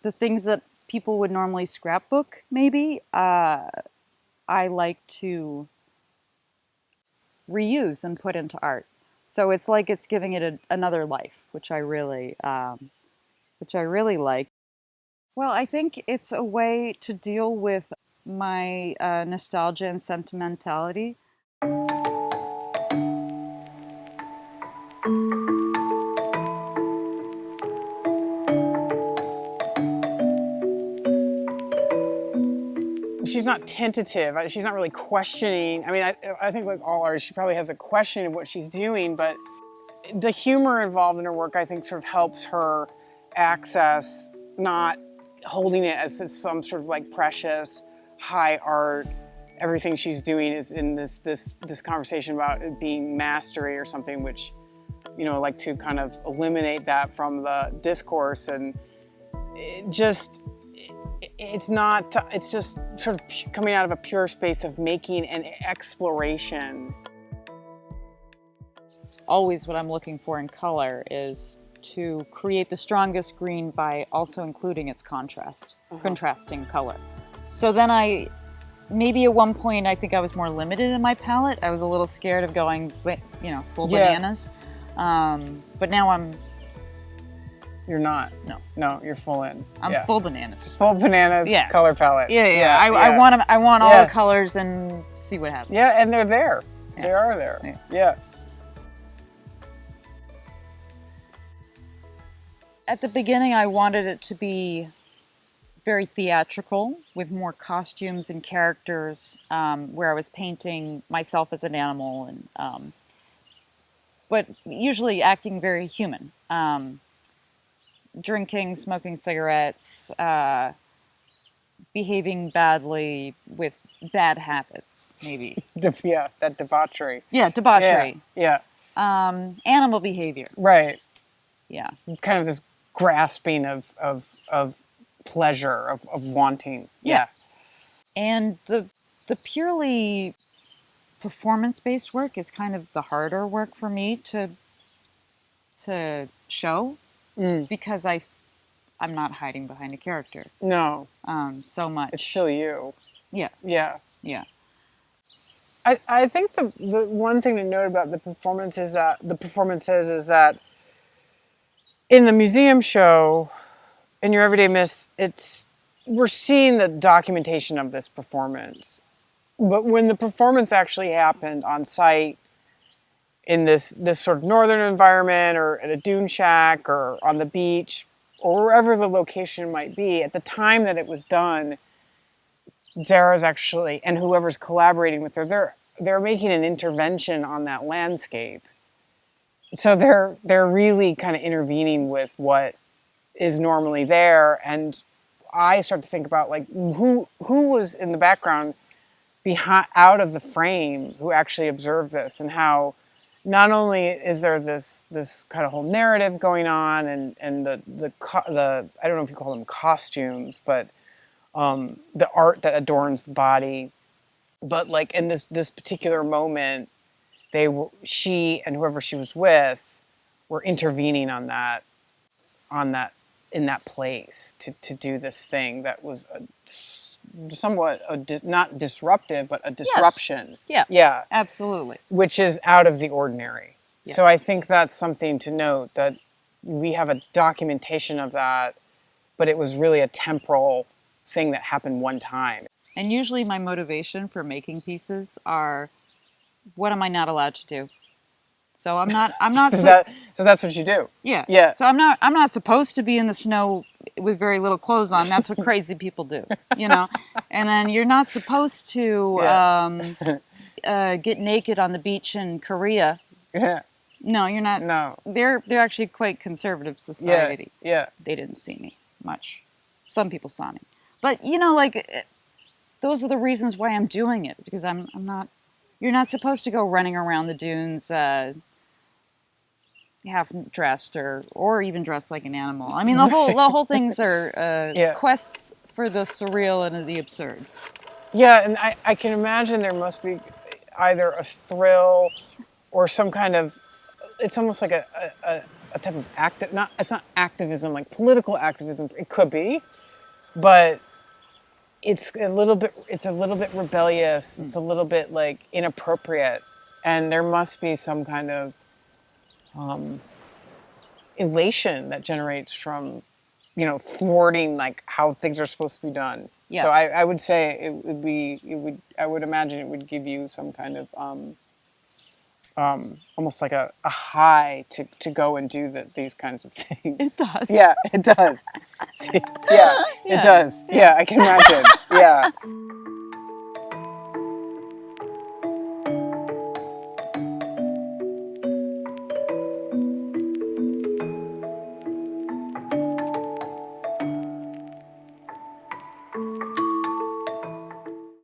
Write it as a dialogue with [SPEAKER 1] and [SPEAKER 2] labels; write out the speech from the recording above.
[SPEAKER 1] the things that people would normally scrapbook, maybe, I like to reuse and put into art. So it's like it's giving it another life, which I really like. Well, I think it's a way to deal with my nostalgia and sentimentality.
[SPEAKER 2] She's not tentative. She's not really questioning. I mean, I think like all artists, she probably has a question of what she's doing, but the humor involved in her work, I think, sort of helps her access not holding it as some sort of like precious high art. Everything she's doing is in this conversation about it being mastery or something, which, you know, like to kind of eliminate that from the discourse. And it just, it's not, it's just sort of coming out of a pure space of making an exploration.
[SPEAKER 1] Always what I'm looking for in color is to create the strongest green by also including its contrasting color. So then maybe at one point I think I was more limited in my palette. I was a little scared of going, full bananas. But now
[SPEAKER 2] You're not.
[SPEAKER 1] No.
[SPEAKER 2] No, you're full in.
[SPEAKER 1] I'm full bananas.
[SPEAKER 2] Full bananas color palette.
[SPEAKER 1] Yeah. I want all the colors and see what happens.
[SPEAKER 2] Yeah, and they're there. Yeah. They are there. Yeah.
[SPEAKER 1] At the beginning, I wanted it to be very theatrical with more costumes and characters, where I was painting myself as an animal, and but usually acting very human. Drinking, smoking cigarettes, behaving badly with bad habits, maybe.
[SPEAKER 2] Yeah, that debauchery.
[SPEAKER 1] Yeah, debauchery.
[SPEAKER 2] Yeah.
[SPEAKER 1] Animal behavior.
[SPEAKER 2] Right.
[SPEAKER 1] Yeah.
[SPEAKER 2] Kind of this grasping of pleasure, of wanting. Yeah.
[SPEAKER 1] And the purely performance-based work is kind of the harder work for me to show. Because I'm not hiding behind a character.
[SPEAKER 2] No.
[SPEAKER 1] So much.
[SPEAKER 2] It's still you.
[SPEAKER 1] Yeah.
[SPEAKER 2] Yeah.
[SPEAKER 1] Yeah.
[SPEAKER 2] I think the one thing to note about the performances is that in the museum show, in Your Everyday Miss, we're seeing the documentation of this performance. But when the performance actually happened on site, in this sort of northern environment or at a dune shack or on the beach or wherever the location might be, at the time that it was done, Zehra's actually, and whoever's collaborating with her, they're making an intervention on that landscape. So they're really kind of intervening with what is normally there. And I start to think about like who was in the background out of the frame who actually observed this, and how not only is there this kind of whole narrative going on, and the I don't know if you call them costumes, but the art that adorns the body, but like in this particular moment, she and whoever she was with were intervening on that in that place to do this thing that was somewhat not disruptive, but a disruption.
[SPEAKER 1] Yes. Yeah, absolutely.
[SPEAKER 2] Which is out of the ordinary. Yeah. So I think that's something to note, that we have a documentation of that, but it was really a temporal thing that happened one time.
[SPEAKER 1] And usually my motivation for making pieces are, what am I not allowed to do? So I'm not
[SPEAKER 2] so that's what you do.
[SPEAKER 1] Yeah.
[SPEAKER 2] Yeah.
[SPEAKER 1] So I'm not supposed to be in the snow with very little clothes on. That's what crazy people do, you know? And then you're not supposed to get naked on the beach in Korea.
[SPEAKER 2] Yeah.
[SPEAKER 1] No, you're not.
[SPEAKER 2] No.
[SPEAKER 1] They're actually quite conservative society.
[SPEAKER 2] Yeah.
[SPEAKER 1] They didn't see me much. Some people saw me. But, you know, like, those are the reasons why I'm doing it. Because I'm not... You're not supposed to go running around the dunes half dressed or even dressed like an animal. I mean, the whole things are quests for the surreal and the absurd.
[SPEAKER 2] Yeah, and I can imagine there must be either a thrill or some kind of... It's almost like a a type of it's not activism like political activism. It could be, but it's a little bit rebellious. It's a little bit like inappropriate, and there must be some kind of elation that generates from thwarting like how things are supposed to be done.
[SPEAKER 1] Yeah.
[SPEAKER 2] So I would say I would imagine it would give you some kind of almost like a high to go and do these kinds of things.
[SPEAKER 1] It does.
[SPEAKER 2] Yeah, it does. It does. Yeah, I can imagine. Yeah.